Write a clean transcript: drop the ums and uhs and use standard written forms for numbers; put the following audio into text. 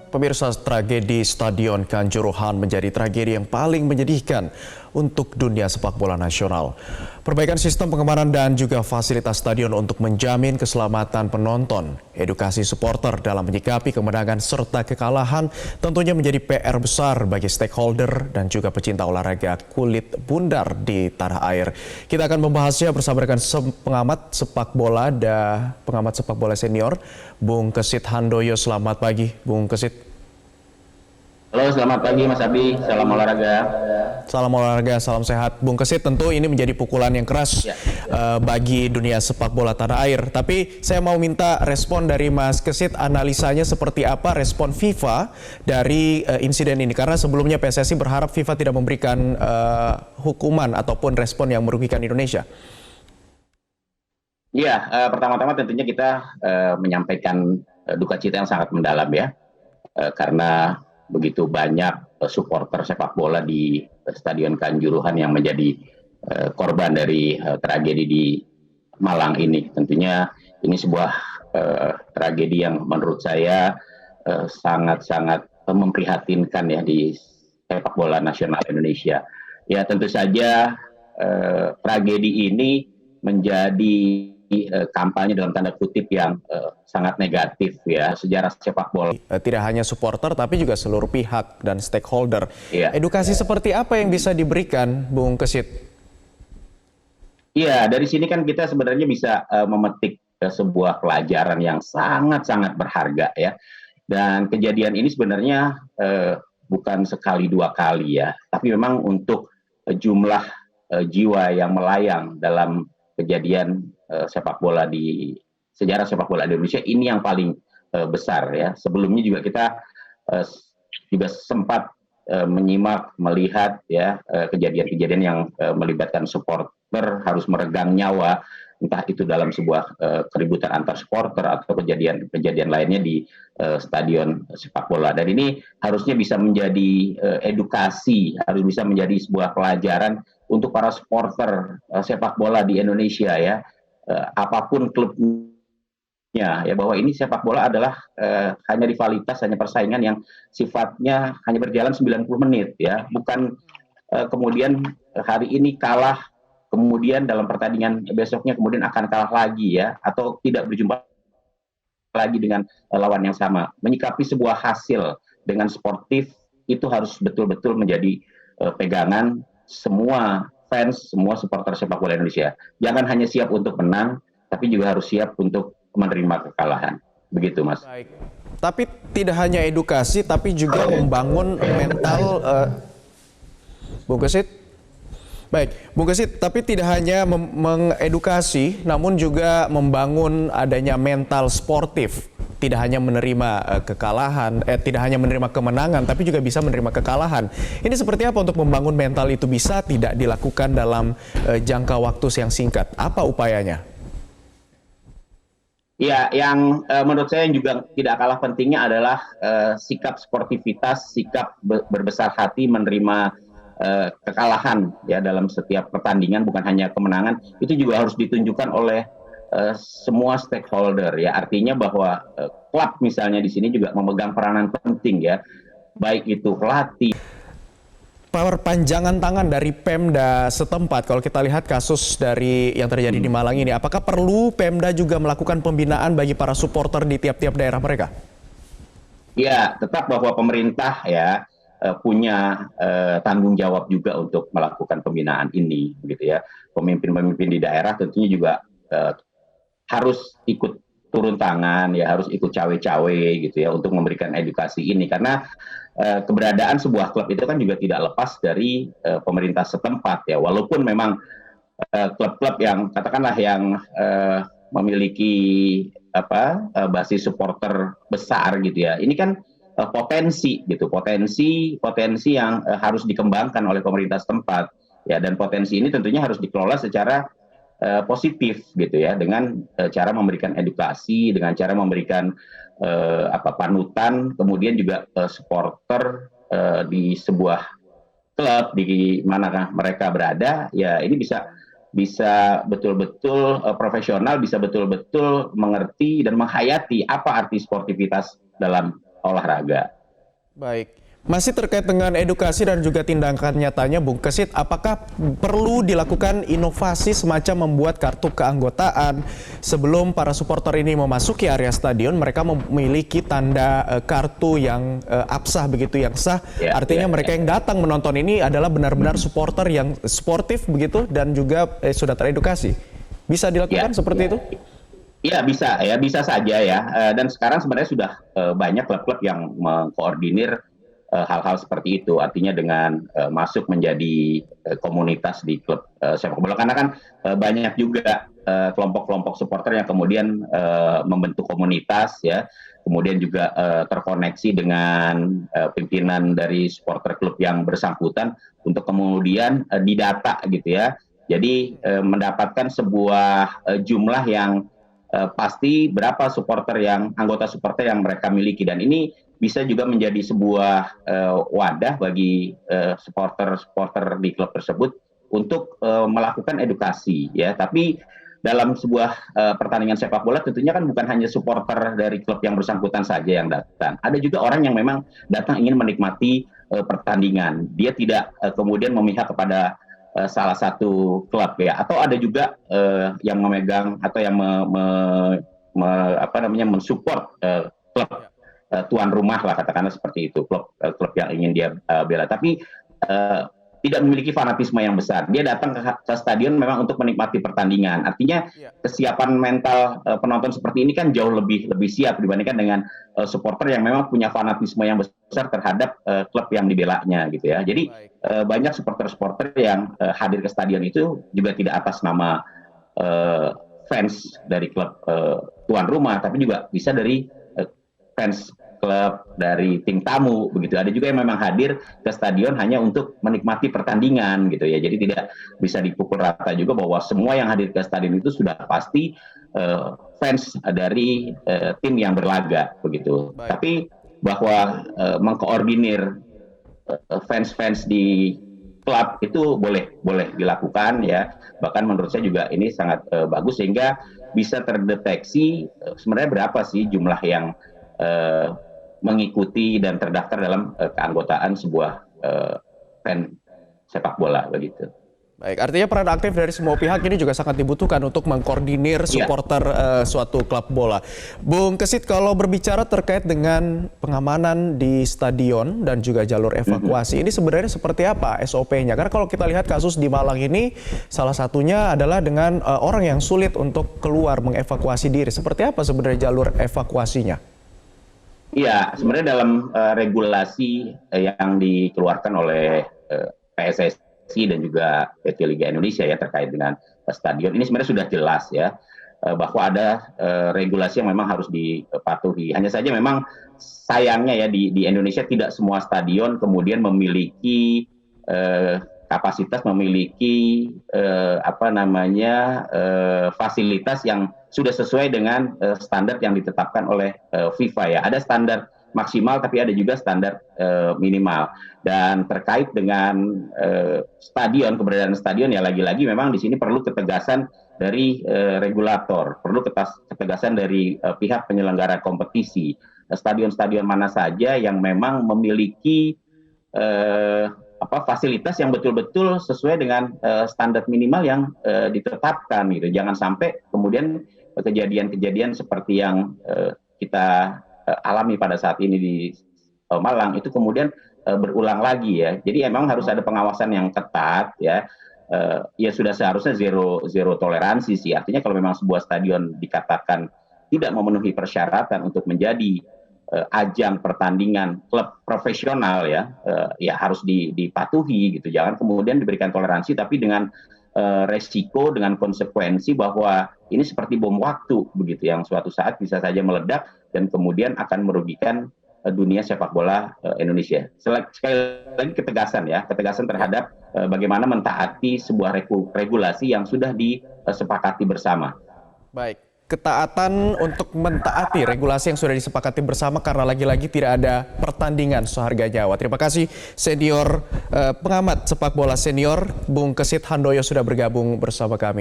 Pemirsa, tragedi Stadion Kanjuruhan menjadi tragedi yang paling menyedihkan untuk dunia sepak bola nasional. Perbaikan sistem pengamanan dan juga fasilitas stadion untuk menjamin keselamatan penonton, edukasi supporter dalam menyikapi kemenangan serta kekalahan tentunya menjadi PR besar bagi stakeholder dan juga pecinta olahraga kulit bundar di tanah air. Kita akan membahasnya bersama dengan pengamat sepak bola senior, Bung Kesit Handoyo. Selamat pagi, Bung Kesit. Halo, selamat pagi Mas Abi. Salam olahraga. Salam olahraga, salam sehat. Bung Kesit, tentu ini menjadi pukulan yang keras bagi dunia sepak bola tanah air. Tapi saya mau minta respon dari Mas Kesit, analisanya seperti apa respon FIFA dari insiden ini. Karena sebelumnya PSSI berharap FIFA tidak memberikan hukuman ataupun respon yang merugikan Indonesia. Iya, pertama-tama tentunya kita menyampaikan duka cita yang sangat mendalam ya. Karena begitu banyak supporter sepak bola di Stadion Kanjuruhan yang menjadi korban dari tragedi di Malang ini. Tentunya ini sebuah tragedi yang menurut saya sangat-sangat memprihatinkan ya di sepak bola nasional Indonesia. Ya tentu saja tragedi ini menjadi kampanye dalam tanda kutip yang sangat negatif ya sejarah sepak bola. Tidak hanya supporter tapi juga seluruh pihak dan stakeholder. Ya. Edukasi seperti apa yang bisa diberikan, Bung Kesit? Iya, dari sini kan kita sebenarnya bisa memetik sebuah pelajaran yang sangat-sangat berharga ya. Dan kejadian ini sebenarnya bukan sekali dua kali ya, tapi memang untuk jumlah jiwa yang melayang dalam kejadian sepak bola di sejarah sepak bola di Indonesia ini yang paling besar ya. Sebelumnya juga kita juga sempat menyimak, melihat ya kejadian-kejadian yang melibatkan supporter harus meregang nyawa, entah itu dalam sebuah keributan antar supporter atau kejadian-kejadian lainnya di stadion sepak bola. Dan ini harusnya bisa menjadi edukasi, harus bisa menjadi sebuah pelajaran untuk para supporter sepak bola di Indonesia ya. Apapun klubnya ya, bahwa ini sepak bola adalah hanya rivalitas, hanya persaingan yang sifatnya hanya berjalan 90 menit ya, bukan kemudian hari ini kalah kemudian dalam pertandingan besoknya kemudian akan kalah lagi ya, atau tidak berjumpa lagi dengan lawan yang sama. Menyikapi sebuah hasil dengan sportif itu harus betul-betul menjadi pegangan semua fans, semua supporter sepak bola Indonesia. Jangan hanya siap untuk menang, tapi juga harus siap untuk menerima kekalahan. Begitu, Mas. Baik. Tapi tidak hanya edukasi, tapi juga membangun mental, Bung Kesit. Baik, Bung Kesit, tapi tidak hanya mengedukasi, namun juga membangun adanya mental sportif. Tidak hanya menerima kekalahan, tidak hanya menerima kemenangan, tapi juga bisa menerima kekalahan. Ini seperti apa untuk membangun mental itu bisa tidak dilakukan dalam jangka waktu yang singkat? Apa upayanya? Ya, yang menurut saya yang juga tidak kalah pentingnya adalah sikap sportivitas, sikap berbesar hati menerima kekalahan ya dalam setiap pertandingan, bukan hanya kemenangan. Itu juga harus ditunjukkan oleh semua stakeholder ya, artinya bahwa klub misalnya di sini juga memegang peranan penting ya, baik itu pelatih. Perpanjangan tangan dari Pemda setempat, kalau kita lihat kasus dari yang terjadi di Malang ini, apakah perlu Pemda juga melakukan pembinaan bagi para supporter di tiap-tiap daerah mereka? Ya, tetap bahwa pemerintah ya punya tanggung jawab juga untuk melakukan pembinaan ini, gitu ya. Pemimpin-pemimpin di daerah tentunya juga harus ikut turun tangan ya, harus ikut cawe-cawe gitu ya untuk memberikan edukasi ini, karena keberadaan sebuah klub itu kan juga tidak lepas dari pemerintah setempat ya, walaupun memang klub-klub yang katakanlah yang memiliki basis supporter besar gitu ya, ini kan potensi yang harus dikembangkan oleh pemerintah setempat ya, dan potensi ini tentunya harus dikelola secara positif gitu ya, dengan cara memberikan edukasi, dengan cara memberikan panutan, kemudian juga supporter di sebuah klub di mana mereka berada ya, ini bisa betul-betul profesional, bisa betul-betul mengerti dan menghayati apa arti sportivitas dalam olahraga. Baik. Masih terkait dengan edukasi dan juga tindakan nyatanya, Bung Kesit, apakah perlu dilakukan inovasi semacam membuat kartu keanggotaan sebelum para supporter ini memasuki area stadion, mereka memiliki tanda kartu yang absah begitu, yang sah. Artinya mereka yang datang menonton ini adalah benar-benar supporter yang sportif begitu dan juga sudah teredukasi. Bisa dilakukan seperti itu? Iya bisa ya, bisa saja ya. Dan sekarang sebenarnya sudah banyak klub-klub yang mengkoordinir hal-hal seperti itu, artinya dengan masuk menjadi komunitas di klub sepak bola, karena kan banyak juga kelompok-kelompok supporter yang kemudian membentuk komunitas ya, kemudian juga terkoneksi dengan pimpinan dari supporter klub yang bersangkutan untuk kemudian didata gitu ya, jadi mendapatkan sebuah jumlah yang pasti berapa anggota supporter yang mereka miliki, dan ini bisa juga menjadi sebuah wadah bagi supporter di klub tersebut untuk melakukan edukasi ya. Tapi dalam sebuah pertandingan sepak bola tentunya kan bukan hanya supporter dari klub yang bersangkutan saja yang datang. Ada juga orang yang memang datang ingin menikmati pertandingan. Dia tidak kemudian memihak kepada salah satu klub ya. Atau ada juga yang memegang atau yang mensupport klub tuan rumah lah, katakanlah seperti itu, klub yang ingin dia bela, tapi tidak memiliki fanatisme yang besar. Dia datang ke stadion memang untuk menikmati pertandingan. Artinya kesiapan mental penonton seperti ini kan jauh lebih siap dibandingkan dengan supporter yang memang punya fanatisme yang besar terhadap klub yang dibelanya gitu ya. Jadi banyak supporter-supporter yang hadir ke stadion itu juga tidak atas nama fans dari klub tuan rumah, tapi juga bisa dari fans klub dari tim tamu begitu. Ada juga yang memang hadir ke stadion hanya untuk menikmati pertandingan gitu ya. Jadi tidak bisa dipukul rata juga bahwa semua yang hadir ke stadion itu sudah pasti fans dari tim yang berlaga begitu. Baik. Tapi bahwa mengkoordinir fans-fans di klub itu boleh dilakukan ya. Bahkan menurut saya juga ini sangat bagus sehingga bisa terdeteksi sebenarnya berapa sih jumlah yang mengikuti dan terdaftar dalam keanggotaan sebuah fan sepak bola begitu. Baik, artinya peran aktif dari semua pihak ini juga sangat dibutuhkan untuk mengkoordinir supporter suatu klub bola. Bung Kesit, kalau berbicara terkait dengan pengamanan di stadion dan juga jalur evakuasi, ini sebenarnya seperti apa SOP-nya? Karena kalau kita lihat kasus di Malang ini, salah satunya adalah dengan orang yang sulit untuk keluar mengevakuasi diri. Seperti apa sebenarnya jalur evakuasinya? Iya, sebenarnya dalam regulasi yang dikeluarkan oleh PSSI dan juga PT Liga Indonesia ya terkait dengan stadion ini sebenarnya sudah jelas ya bahwa ada regulasi yang memang harus dipatuhi. Hanya saja memang sayangnya ya di Indonesia tidak semua stadion kemudian memiliki kapasitas, memiliki fasilitas yang sudah sesuai dengan standar yang ditetapkan oleh FIFA ya. Ada standar maksimal tapi ada juga standar minimal. Dan terkait dengan keberadaan stadion ya lagi-lagi memang di sini perlu ketegasan dari regulator, perlu ketegasan dari pihak penyelenggara kompetisi. Stadion-stadion mana saja yang memang memiliki fasilitas yang betul-betul sesuai dengan standar minimal yang ditetapkan gitu. Jangan sampai kemudian kejadian-kejadian seperti yang kita alami pada saat ini di Malang itu kemudian berulang lagi ya. Jadi memang harus ada pengawasan yang ketat ya. Ya sudah seharusnya zero toleransi sih. Artinya kalau memang sebuah stadion dikatakan tidak memenuhi persyaratan untuk menjadi ajang pertandingan klub profesional ya, ya harus dipatuhi gitu. Jangan kemudian diberikan toleransi tapi dengan resiko, dengan konsekuensi bahwa ini seperti bom waktu begitu yang suatu saat bisa saja meledak dan kemudian akan merugikan dunia sepak bola Indonesia. Sekali lagi ketegasan terhadap bagaimana mentaati sebuah regulasi yang sudah disepakati bersama. Baik, ketaatan untuk mentaati regulasi yang sudah disepakati bersama karena lagi-lagi tidak ada pertandingan seharga nyawa. Terima kasih senior pengamat sepak bola senior Bung Kesit Handoyo sudah bergabung bersama kami.